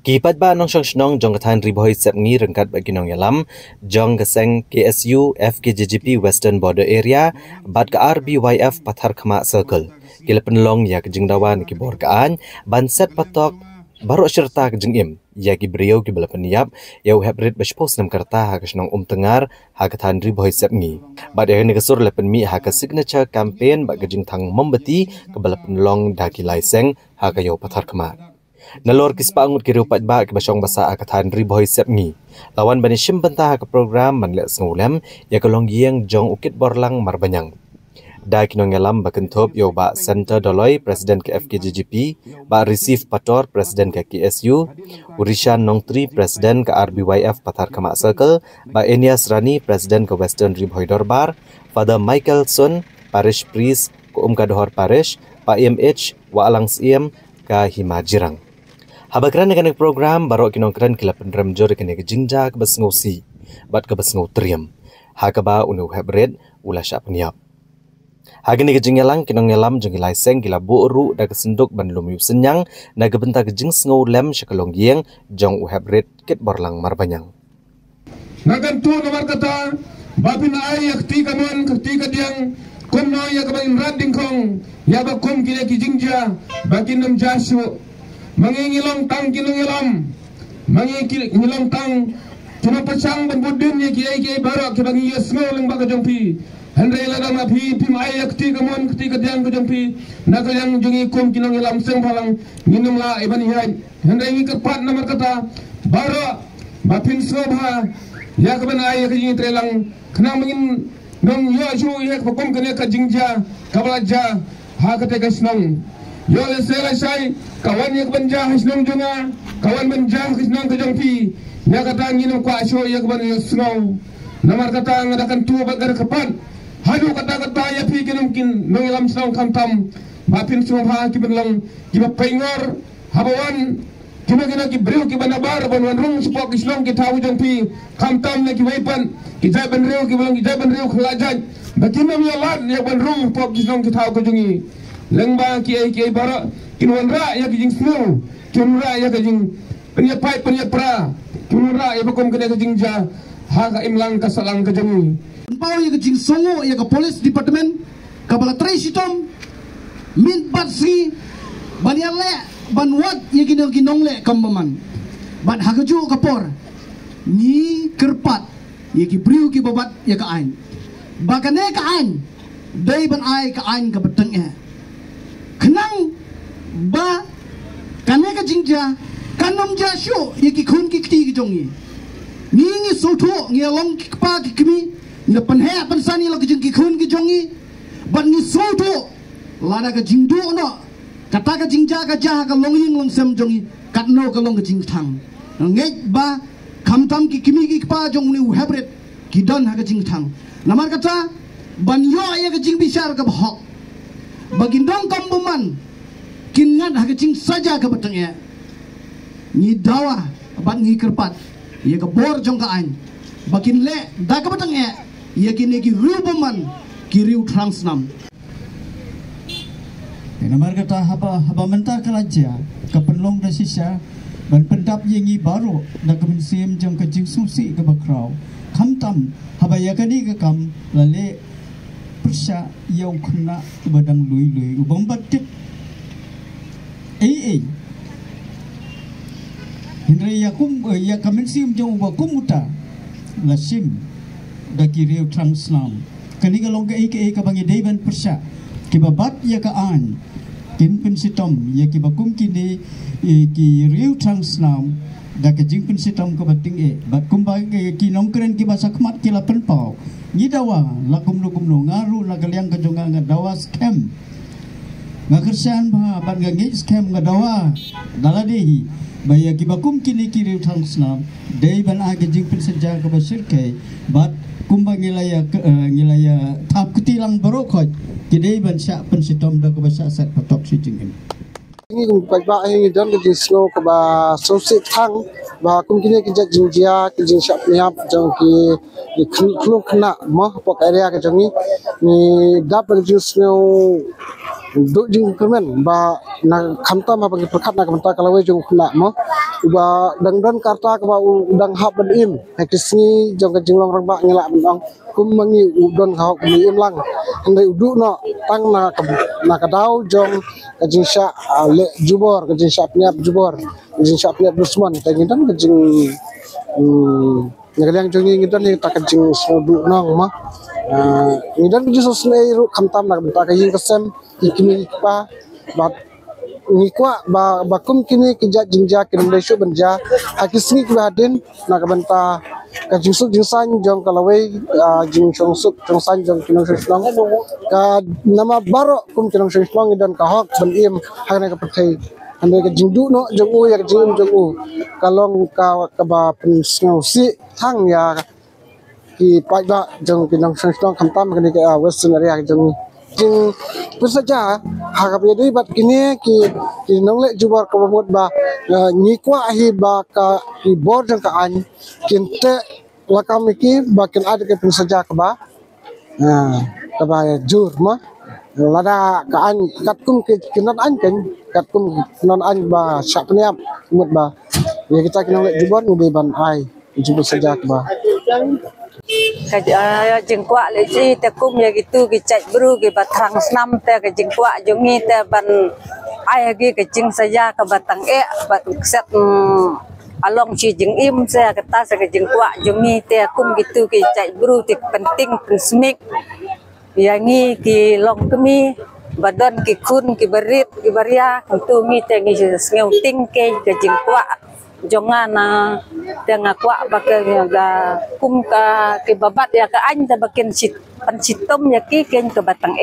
Kipat ba nong syang shnong jong kathan riboy sep ngi rengkat bagi nong yalam jong keseng KSU FKJGP Western Border Area bat ke RBYF Pathar Khama Circle kila penlong ya kejing dawan ki bor kaan ban set patok baru serta kejing im ya ki brio ki bela peniap ya hebrit bespos nam karta ha kesnong tengar ha kathan riboy sep ngi bat ya ni kesur le penmi ha ke signature campaign ba kejing thang membeti ke bela penlong daki laiseng ha kayo Pathar Khama Nalor kispa angut kiri upat ba ke basyong basa akatan riboy sep ngi. Lawan bani shim bentah ke program manlek sengulem ya kelong gieng jong ukit borlang marbanyang. Da kinong yalam bakentop yo ba Center Doloi Presiden ke FKJGP, ba Receive Pator Presiden ke KSU, Urishan Nongtri Presiden ke RBYF Pathar Khama Circle, ba Enias Rani Presiden ke Western Riboy Dorbar, Father Michael Sun Parish Priest ke Kadohor Parish, ba EMH wa Alang Siem ke Himajirang. Habakran dengan program baru kinong keren kila penderam jor kene ke jingja ke besngo si bat ke besngo triam hakaba unu hebred ula sya peniap hagini ke jingyalang kinong nyalam jeng laiseng kila buuru da kesenduk ban lumiu senyang na ke benta ke jing sngo lem syakalong gieng jong u hebred kit borlang marbanyang nagan tu nomor kata babin ai yakti kamon yakti kadiang kom no ya kabain rading kong ya ba kom kile ki jingja bakin nam jasu mangingilong tang kilungilam mangingilong tang cuma pasang bembudun ya kiai barak ke bagi yesngol yang baga jompi hendai ladang api pimai yakti kamon ketika diang ke jompi naga yang jungi kum kilungilam seng palang minum la ibani hai hendai ngi kepat nomor kata barak bapin sobha ya keban ai ke jingi trelang kena mengin nong yo ju ya kekom kene ka jingja kabalaja ha kete gasnong yo le sela sai kawan yak banja hisnong junga kawan banja hisnong ke jongpi nya kata nginum kwa sho yak ban yusnong namar kata ngadakan tu bagar kapan hadu kata ya pi kinum kin nong lam snong kamtam bapin sumha ki benlang ki pengor habawan kina ki breu ki banabar ban wan rung supok hisnong ki tahu jongpi kamtam ne ki waipan ki jai ban reu ki belang ki jai ban reu khlajan bakinam ya lat yak ban rung supok hisnong ki tahu ko jungi lengba kiai barak kinwan ra ya kijing snow kinra ya kijing penyapai penyapra kinra ya bakom kena kijing ja ha ka imlang ka salang ka jami pau ya kijing songo ya ka police department ka bala tresitom min patsi baniale banwat ya ginong le kambaman ban hagaju kapor ni kerpat ya ki briu ki babat ya ka ain bakane ka ain dai ban ai ka ain ka beteng ya kenang ba kane ka jingja kanom ja shu yeki khun ki kti ki jongi ngi soto ngi long ki pa ki kimi na panhe pansani lo ki jing ki khun ki jongi ban ni soto lada ka jingdu no kata ka jingja ka ja ka long ying long sem jongi katno ka long ka jing thang ngai ba khamtam ki kimi ki pa jong ni hebret ki don ha ka jing thang namar kata ban yo ya ka jing bisar ka bhok bagindong kambuman kingat hagacing saja ke betengnya ni dawa bat ngi kerpat ya ke bor jong ka ain bakin le da ke betengnya ya kini ki rubuman ki riu transnam namar kata haba mentah kalaja ke penlong da sisa ban pendap yengi baru da ke mensim jong ke jing susi ke bakrau kamtam haba ya kani ke kam lale persa yau kena badang lui ubang batik Hindra yakum ya kamensim jong bakum uta lasim daki riu translam kani kalong ke ka bangi devan persa ki babat ya ka an kin pensitom ya ki bakum kini ki riu translam da ke jing pensitom ka bating bakum ba ki nongkren ki basa khmat ki la penpau ni dawa lakum no ngaru la kaliang ka jonga ngadawa scam ngakersan ba ban ngi scam ngadawa daladehi baya ki bakum kini kiri translam dei ban age jing penseja ka basir ke bat kumba ngilaya tap ketilang barokot ki dei ban sya pensitom da ka basa sat patok si jingin ini pai ba ini dan ke snow ke ba sosit thang ba kum kini ke jak jingjia ke jing syap niap jong ki khlu khna mo pok area ke jong ni dap ke snow duk jing permen ba na khamta ma bagi perkat na kamta kalawe jong khna mo ba dangdan karta ka ba udang hab ban im hakisni jong ka jinglong rang ba ngela bang kum mangi udon ka hok mi im lang andai udu no tang na ka dau jong ka jing sha le jubor ka jing sha pniap jubor jing sha pniap dusman ta ngidan ka jing ngaliang jong ngidan ni ta ka jing sodu nong ma ngidan ju sosnei ru khamtam na ta ka yin kasem ikimi pa bat ngikwa ba kum kini kijat jinja kirim desho banja akisni kibadin na kabanta ka jingsuk jingsan jong kalawai jing songsuk jongsan jong kinong shlong ka nama baro kum kinong shlong dan ka hok ban im hana ka pathai ande ka jingdu no jong u ya jing jong u kalong ka ba pen si thang ya ki pai ba jong kinong shlong khamtam kani ka western area jong jing saja harap jadi bat kini ki nongle jubar ka bamut ba nyikwa hi ba ka ki bor jang ka an kinte lakam iki ba kin ada ke saja ka ba ka ba jur ma lada ka an katkum ki kinan an kan katkum non an ba syapniap mut ba ya kita kinongle jubar ngube ban ai jubur saja ka ba jengkuak leci te kum ya gitu kicak bru ke batrang senam te ke jengkuak jongi te ban ai lagi ke jing saja ke batang bat set along ci jeng im saya kata ke jengkuak jongi te kum gitu kicak bru te penting pensmik yangi ki long kemi badan ki kun ki berit ki baria untuk mi te ngi ngeuting ke jengkuak jongan dengan kuat pakai ga kum ka ke babat ya ka an ta bakin sit pan sitom ya ki ken ke batang